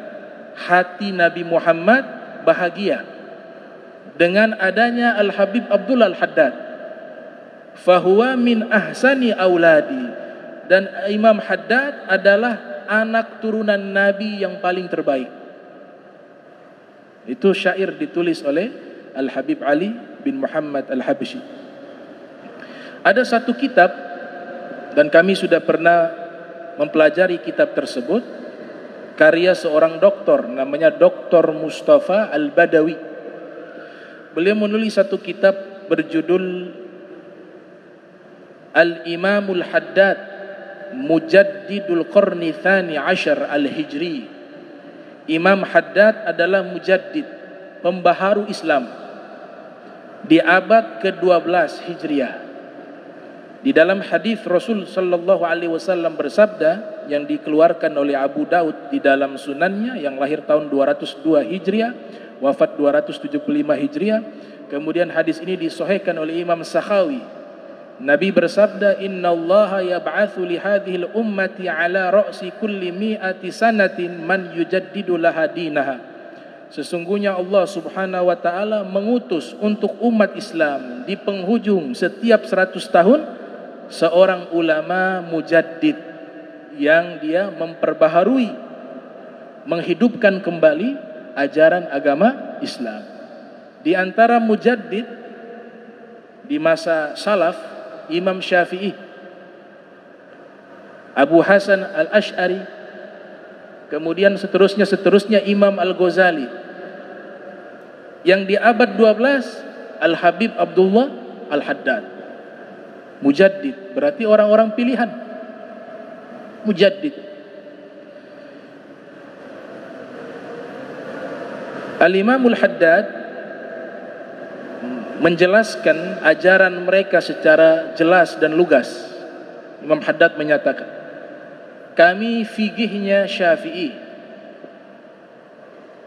hati Nabi Muhammad bahagia dengan adanya Al-Habib Abdullah Al-Haddad. Fahuwa min ahsani auladi, dan Imam Haddad adalah anak turunan Nabi yang paling terbaik. Itu syair ditulis oleh Al-Habib Ali bin Muhammad Al-Habsyi. Ada satu kitab, dan kami sudah pernah mempelajari kitab tersebut, karya seorang doktor namanya Dr. Mustafa Al-Badawi. Beliau menulis satu kitab berjudul Al-Imamul Haddad Mujaddidul Qarni Thani Ashar Al-Hijri. Imam Haddad adalah mujaddid, pembaharu Islam di abad ke-12 Hijriah. Di dalam hadis Rasul sallallahu alaihi wasallam bersabda yang dikeluarkan oleh Abu Daud di dalam sunannya, yang lahir tahun 202 Hijriah, wafat 275 Hijriah. Kemudian hadis ini disahihkan oleh Imam Sakhawi. Nabi bersabda, innallaha yab'atsu li hadhil ummati ala ra'si kulli mi'ati sanatin man yujaddidu laha dinaha. Sesungguhnya Allah Subhanahu wa taala mengutus untuk umat Islam di penghujung setiap 100 tahun seorang ulama mujaddid yang dia memperbaharui, menghidupkan kembali ajaran agama Islam. Di antara mujaddid di masa salaf Imam Syafi'i. Abu Hasan Al-Asy'ari, kemudian seterusnya Imam Al-Ghazali. Yang di abad 12 Al-Habib Abdullah Al-Haddad, mujaddid, berarti orang-orang pilihan, mujaddid. Al-Imamul Haddad menjelaskan ajaran mereka secara jelas dan lugas. Imam Haddad menyatakan, kami fikihnya Syafi'i,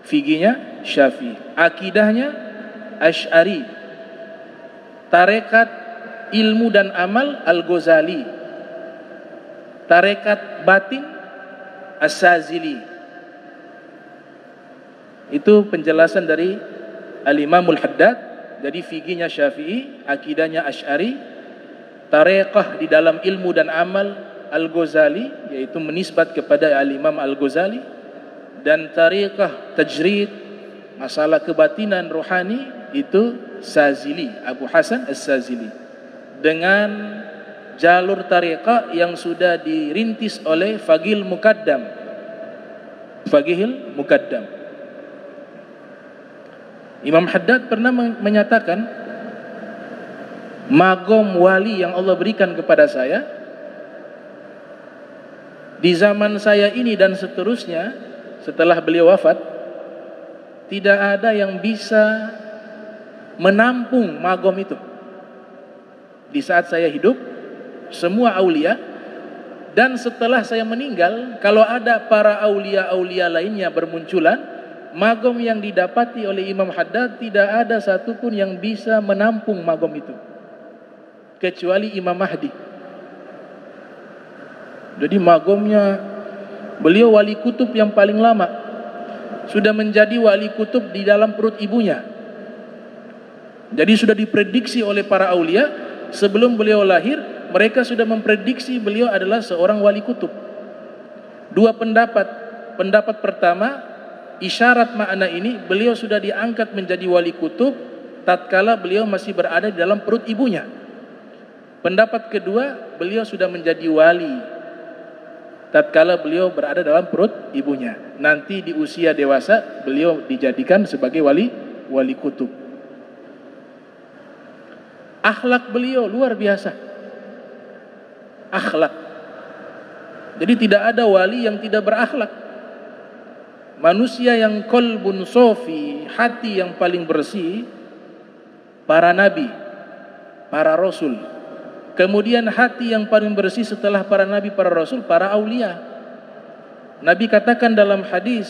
fikihnya Syafi'i, akidahnya Asy'ari, tarekat ilmu dan amal Al-Ghazali, tarekat batin As-Sazili. Itu penjelasan dari Al-Imamul Haddad. Jadi fikihnya Syafi'i, akidahnya Asy'ari, tarekat di dalam ilmu dan amal Al-Ghazali, yaitu menisbat kepada Al-Imam Al-Ghazali, dan tarekat tajrid, masalah kebatinan rohani, itu Sazili, Abu Hasan As-Sazili, dengan jalur tarekat yang sudah dirintis oleh Faqihil Muqaddam. Imam Haddad pernah menyatakan, magom wali yang Allah berikan kepada saya di zaman saya ini dan seterusnya setelah beliau wafat, tidak ada yang bisa menampung magom itu. Di saat saya hidup, semua aulia, dan setelah saya meninggal, kalau ada para aulia-aulia lainnya bermunculan, magom yang didapati oleh Imam Haddad tidak ada satupun yang bisa menampung magom itu, kecuali Imam Mahdi. Jadi magomnya, beliau wali kutub yang paling lama, sudah menjadi wali kutub di dalam perut ibunya. Jadi sudah diprediksi oleh para aulia sebelum beliau lahir, mereka sudah memprediksi beliau adalah seorang wali kutub. Dua pendapat. Pendapat pertama, isyarat makna ini, beliau sudah diangkat menjadi wali kutub tatkala beliau masih berada di dalam perut ibunya. Pendapat kedua, beliau sudah menjadi wali tatkala beliau berada dalam perut ibunya. Nanti di usia dewasa beliau dijadikan sebagai wali kutub. Akhlak beliau luar biasa. Akhlak. Jadi tidak ada wali yang tidak berakhlak. Manusia yang qalbun sofi, hati yang paling bersih, para nabi, para rasul. Kemudian hati yang paling bersih setelah para nabi, para rasul, para aulia. Nabi katakan dalam hadis,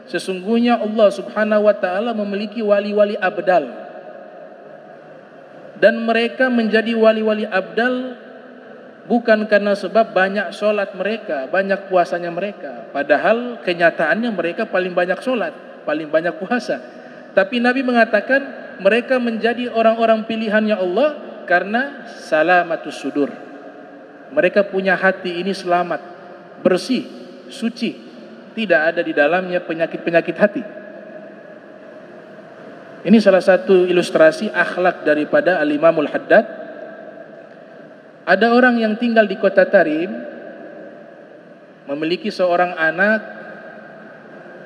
sesungguhnya Allah Subhanahu wa taala memiliki wali-wali abdal, dan mereka menjadi wali-wali abdal bukan karena sebab banyak sholat mereka, banyak puasanya mereka, padahal kenyataannya mereka paling banyak sholat, paling banyak puasa. Tapi Nabi mengatakan mereka menjadi orang-orang pilihannya Allah karena salamatus sudur. Mereka punya hati ini selamat, bersih, suci, tidak ada di dalamnya penyakit-penyakit hati. Ini salah satu ilustrasi akhlak daripada Al-Imamul Haddad. Ada orang yang tinggal di kota Tarim, memiliki seorang anak.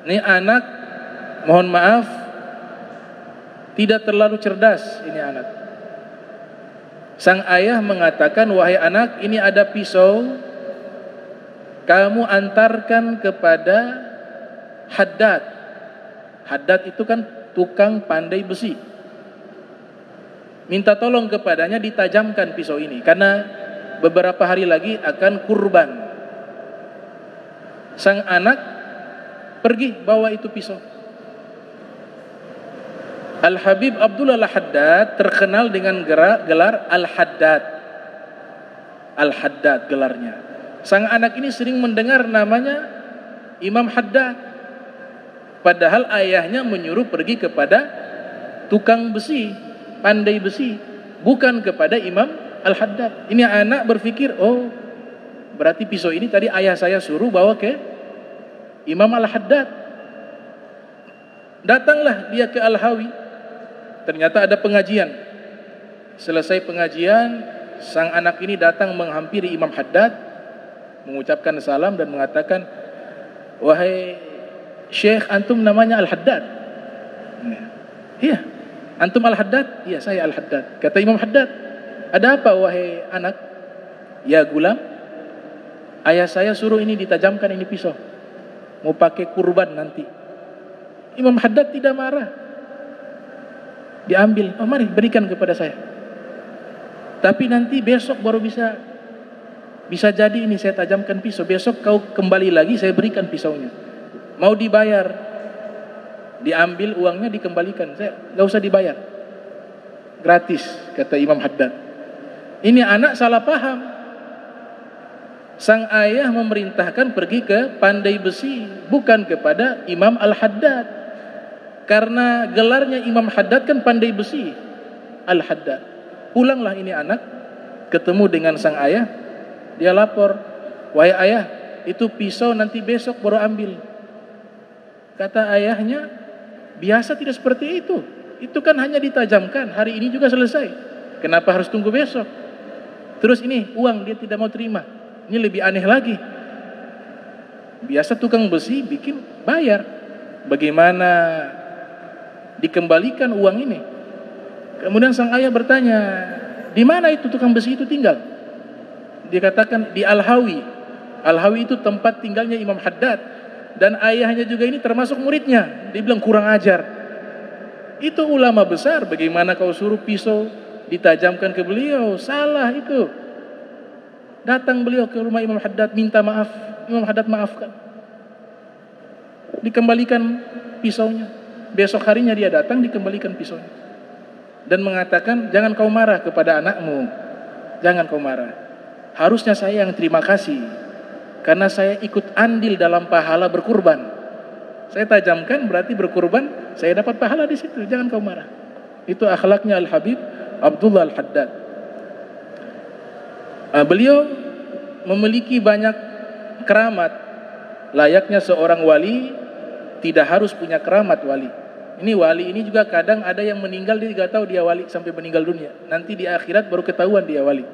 Ini anak, mohon maaf, tidak terlalu cerdas. Ini anak. Sang ayah mengatakan, wahai anak, ini ada pisau, kamu antarkan kepada Haddad. Haddad itu kan tukang pandai besi. Minta tolong kepadanya ditajamkan pisau ini, karena beberapa hari lagi akan kurban. Sang anak pergi bawa itu pisau. Al-Habib Abdullah Al-Haddad terkenal dengan gelar Al-Haddad. Al-Haddad gelarnya. Sang anak ini sering mendengar namanya Imam Haddad, padahal ayahnya menyuruh pergi kepada tukang besi, pandai besi, bukan kepada Imam Al-Haddad. Ini anak berpikir, oh berarti pisau ini tadi ayah saya suruh bawa ke Imam Al-Haddad. Datanglah dia ke Al-Hawi. Ternyata ada pengajian. Selesai pengajian, sang anak ini datang menghampiri Imam Haddad. mengucapkan salam dan mengatakan, wahai Syekh, antum namanya Al-Haddad? Iya. Antum Al-Haddad? Iya, saya Al-Haddad. Kata Imam Haddad, ada apa wahai anak? Ya gulam, ayah saya suruh ini ditajamkan, ini pisau, mau pakai kurban nanti. Imam Haddad tidak marah, diambil, oh mari berikan kepada saya, tapi nanti besok baru bisa jadi ini saya tajamkan pisau, besok kau kembali lagi saya berikan pisaunya. Mau dibayar, diambil uangnya dikembalikan, saya nggak usah dibayar, gratis, kata Imam Haddad. Ini anak salah paham. Sang ayah memerintahkan pergi ke Pandai Besi, bukan kepada Imam Al-Haddad, karena gelarnya Imam Haddad kan Pandai Besi Al-Haddad. Pulanglah ini anak, ketemu dengan sang ayah, dia lapor, wahai ayah, itu pisau nanti besok baru ambil. Kata ayahnya, biasa tidak seperti itu kan hanya ditajamkan, hari ini juga selesai, kenapa harus tunggu besok? Terus ini uang dia tidak mau terima, ini lebih aneh lagi. Biasa tukang besi bikin bayar, bagaimana dikembalikan uang ini? Kemudian sang ayah bertanya, di mana itu tukang besi itu tinggal? Dia katakan di Al-Hawi. Al-Hawi itu tempat tinggalnya Imam Haddad, dan ayahnya juga ini termasuk muridnya. Dia bilang kurang ajar, itu ulama besar, bagaimana kau suruh pisau ditajamkan ke beliau? Salah itu. Datang beliau ke rumah Imam Haddad, minta maaf. Imam Haddad maafkan, dikembalikan pisaunya. Besok harinya dia datang, dikembalikan pisaunya, dan mengatakan, jangan kau marah kepada anakmu, jangan kau marah, harusnya saya yang terima kasih, karena saya ikut andil dalam pahala berkurban. Saya tajamkan berarti berkurban, saya dapat pahala di situ, jangan kau marah. Itu akhlaknya Al-Habib Abdullah Al-Haddad. Beliau memiliki banyak keramat, layaknya seorang wali tidak harus punya keramat wali. Ini wali ini juga kadang ada yang meninggal dia tidak tahu dia wali sampai meninggal dunia. Nanti di akhirat baru ketahuan dia wali.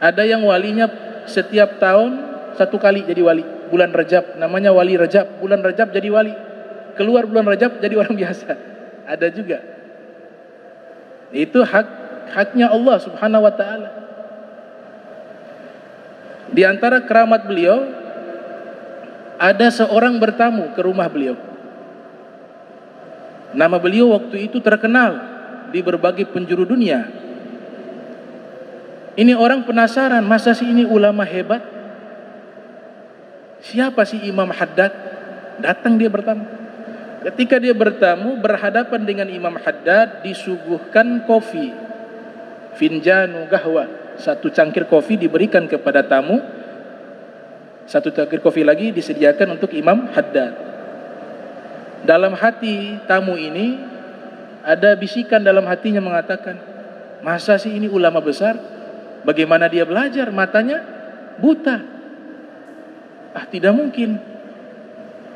Ada yang walinya setiap tahun satu kali jadi wali, bulan Rajab, namanya wali Rajab, bulan Rajab jadi wali, keluar bulan Rajab jadi orang biasa. Ada juga. Itu haknya Allah Subhanahu wa taala. Di antara keramat beliau, ada seorang bertamu ke rumah beliau. Nama beliau waktu itu terkenal di berbagai penjuru dunia. Ini orang penasaran, masa sih ini ulama hebat? Siapa sih Imam Haddad? Datang dia bertamu. Ketika dia bertamu, berhadapan dengan Imam Haddad, disuguhkan kopi, finjanu gahwa, satu cangkir kopi diberikan kepada tamu, satu cangkir kopi lagi disediakan untuk Imam Haddad. Dalam hati tamu ini ada bisikan dalam hatinya mengatakan, masa sih ini ulama besar? Bagaimana dia belajar? Matanya buta. Tidak mungkin.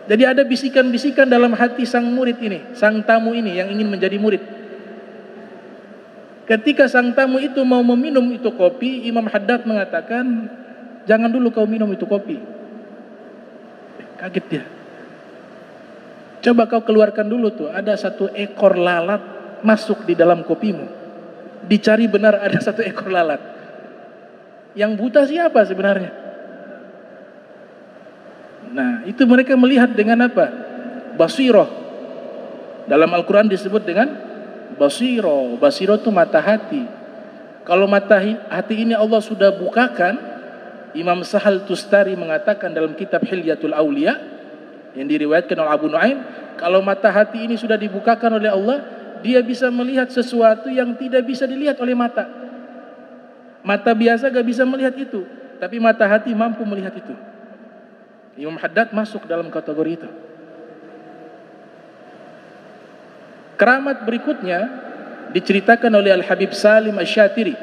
Jadi ada bisikan-bisikan dalam hati sang murid ini, sang tamu ini yang ingin menjadi murid. Ketika sang tamu itu mau meminum itu kopi, Imam Haddad mengatakan, jangan dulu kau minum itu kopi. Kaget dia. Coba kau keluarkan dulu tuh, ada satu ekor lalat masuk di dalam kopimu. Dicari benar ada satu ekor lalat. Yang buta siapa sebenarnya? Nah, itu mereka melihat dengan apa? Basiroh. Dalam Al-Quran disebut dengan basiroh. Basiroh itu mata hati. Kalau mata hati ini Allah sudah bukakan, Imam Sahal Tustari mengatakan dalam kitab Hilyatul Aulia yang diriwayatkan oleh Abu Nuaim, kalau mata hati ini sudah dibukakan oleh Allah, dia bisa melihat sesuatu yang tidak bisa dilihat oleh mata. Mata biasa gak bisa melihat itu, tapi mata hati mampu melihat itu. Imam Haddad masuk dalam kategori itu. Keramat berikutnya diceritakan oleh Al-Habib Salim Asy-Syatiri.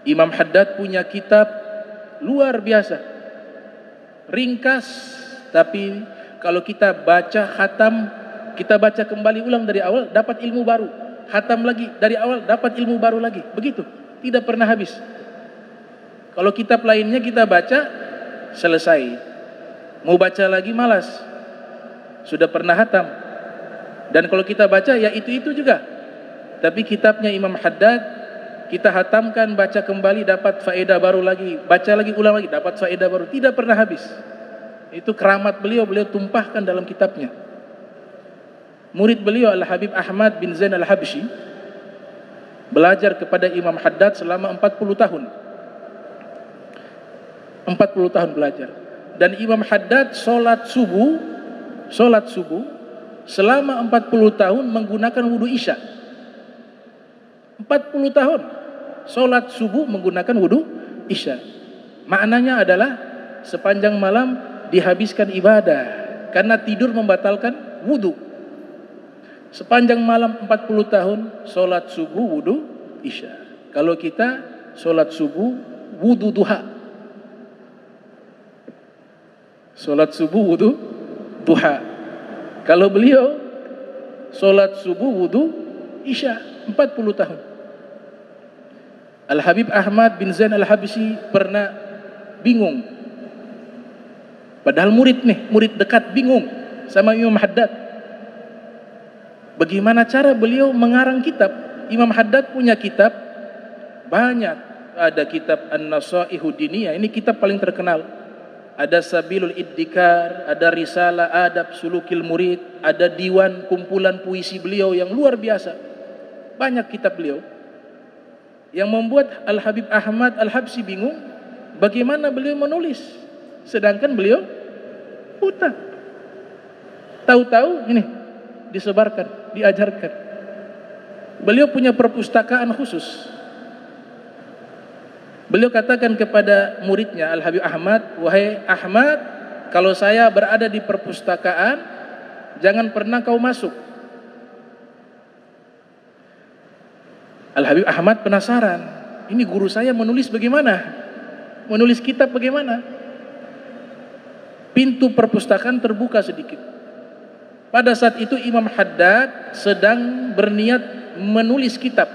Imam Haddad punya kitab luar biasa, ringkas, tapi kalau kita baca khatam, kita baca kembali ulang dari awal, dapat ilmu baru. Khatam lagi dari awal, dapat ilmu baru lagi. Begitu, tidak pernah habis. Kalau kitab lainnya kita baca, selesai. Mau baca lagi malas. Sudah pernah hatam. Dan kalau kita baca, ya itu juga. Tapi kitabnya Imam Haddad, kita hatamkan, baca kembali, dapat faedah baru lagi. Baca lagi, ulang lagi, dapat faedah baru. Tidak pernah habis. Itu keramat beliau tumpahkan dalam kitabnya. Murid beliau Al-Habib Ahmad bin Zain Al-Habsyi belajar kepada Imam Haddad selama 40 tahun. 40 tahun belajar. Dan Imam Haddad sholat subuh selama 40 tahun menggunakan wudu isya. 40 tahun sholat subuh menggunakan wudu isya. Maknanya adalah sepanjang malam dihabiskan ibadah, karena tidur membatalkan wudu. Sepanjang malam 40 tahun sholat subuh wudu isya. Kalau kita sholat subuh wudu duha. Sholat subuh wudu duha. Kalau beliau sholat subuh wudu isya 40 tahun. Al-Habib Ahmad bin Zain Al-Habsyi pernah bingung. Padahal murid dekat bingung sama Imam Haddad. Bagaimana cara beliau mengarang kitab? Imam Haddad punya kitab banyak. Ada kitab An-Nasaihu Diniyah, ini kitab paling terkenal. Ada Sabilul Iddikar, ada Risalah Adab Sulukil Murid, ada diwan kumpulan puisi beliau yang luar biasa. Banyak kitab beliau. Yang membuat Al-Habib Ahmad Al-Habsyi bingung, bagaimana beliau menulis sedangkan beliau buta. Tahu-tahu ini disebarkan, diajarkan. Beliau punya perpustakaan khusus. Beliau katakan kepada muridnya Al-Habib Ahmad, wahai Ahmad, kalau saya berada di perpustakaan, jangan pernah kau masuk. Al-Habib Ahmad penasaran, ini guru saya menulis bagaimana? Menulis kitab bagaimana? Pintu perpustakaan terbuka sedikit. Pada saat itu Imam Haddad sedang berniat menulis kitab.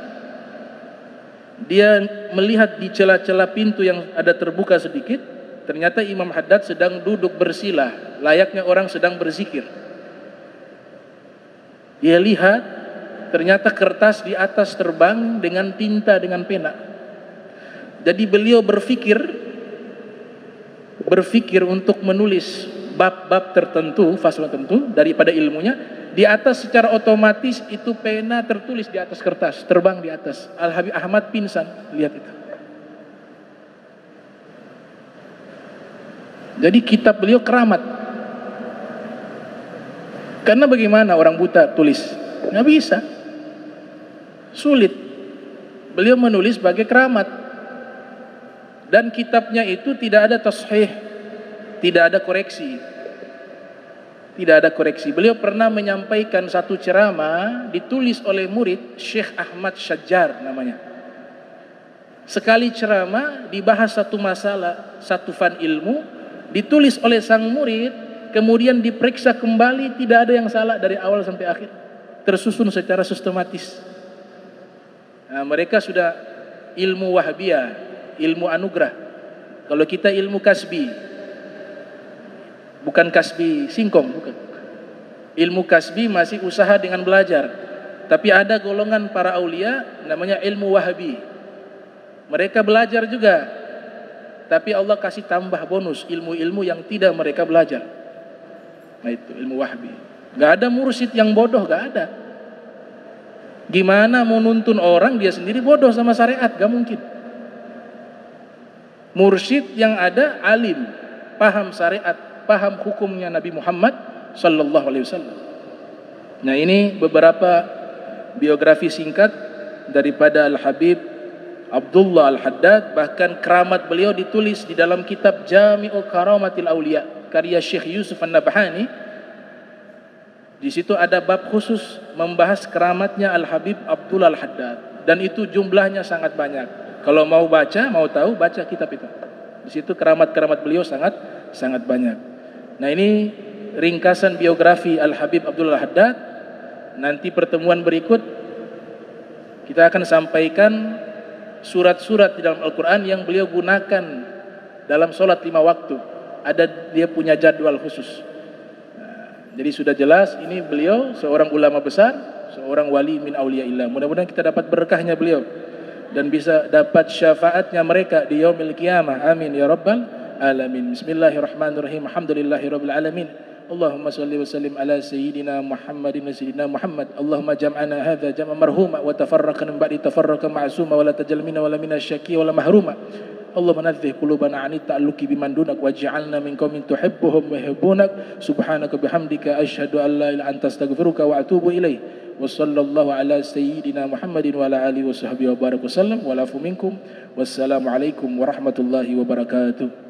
Dia melihat di celah-celah pintu yang ada terbuka sedikit, ternyata Imam Haddad sedang duduk bersila, layaknya orang sedang berzikir. Dia lihat, ternyata kertas di atas terbang dengan tinta, dengan pena. Jadi beliau berpikir untuk menulis bab-bab tertentu, fasal tertentu daripada ilmunya. Di atas secara otomatis itu pena tertulis di atas kertas, terbang di atas. Al-Habib Ahmad pingsan, lihat itu. Jadi kitab beliau keramat. Karena bagaimana orang buta tulis? Nggak bisa. Sulit. Beliau menulis sebagai keramat. Dan kitabnya itu tidak ada tashih, tidak ada koreksi. Tidak ada koreksi. Beliau pernah menyampaikan satu ceramah ditulis oleh murid Syekh Ahmad Syajjar namanya. Sekali ceramah dibahas satu masalah, satu fan ilmu, ditulis oleh sang murid, kemudian diperiksa kembali, tidak ada yang salah dari awal sampai akhir. Tersusun secara sistematis. Nah, mereka sudah ilmu Wahhabiyah, ilmu anugerah. Kalau kita ilmu kasbi, bukan kasbi singkong, bukan. Ilmu kasbi masih usaha dengan belajar. Tapi ada golongan para aulia namanya ilmu Wahhabi. Mereka belajar juga, tapi Allah kasih tambah bonus ilmu-ilmu yang tidak mereka belajar. Nah itu ilmu Wahhabi. Gak ada mursyid yang bodoh, gak ada. Gimana mau nuntun orang dia sendiri bodoh sama syariat? Gak mungkin. Mursyid yang ada alim, paham syariat, paham hukumnya Nabi Muhammad sallallahu alaihi wasallam. Nah, ini beberapa biografi singkat daripada Al-Habib Abdullah Al-Haddad. Bahkan keramat beliau ditulis di dalam kitab Jami'u Karamatil Aulia karya Syekh Yusuf An-Nabhani. Di situ ada bab khusus membahas keramatnya Al-Habib Abdullah Al-Haddad, dan itu jumlahnya sangat banyak. Kalau mau baca, mau tahu, baca kitab itu. Di situ keramat-keramat beliau sangat banyak. Nah, ini ringkasan biografi Al-Habib Abdullah Al-Haddad. Nanti pertemuan berikut kita akan sampaikan surat-surat di dalam Al-Quran yang beliau gunakan dalam sholat 5 waktu. Ada dia punya jadwal khusus. Jadi sudah jelas ini beliau seorang ulama besar, seorang wali min auliyaillah. Mudah-mudahan kita dapat berkahnya beliau dan bisa dapat syafaatnya mereka di yaumil qiyamah. Amin ya rabbal alamin. Bismillahirrahmanirrahim. Alhamdulillahirabbil alamin. Allahumma salli wa sallim ala sayyidina Muhammadin wa sayyidina Muhammad. Allahumma jam'ana hadza jam'an marhuma wa tafarraqna min ba'di tafarraqa ma'suma wa la tajal minna wa la minasyaqi wa la mahruma. Allahumma nadzih qulubana 'anit ta'alluqi biman dunak waj'alna min qaumin tuhibbuhum wa yuhibbunak. Subhanaka bihamdika asyhadu an la ilaha illa anta astaghfiruka wa atubu ilaik. Wa sallallahu ala sayyidina Muhammadin wa ala alihi wa sahbihi wa baraka wasallam wa lafu minkum. Wassalamu alaikum warahmatullahi wabarakatuh.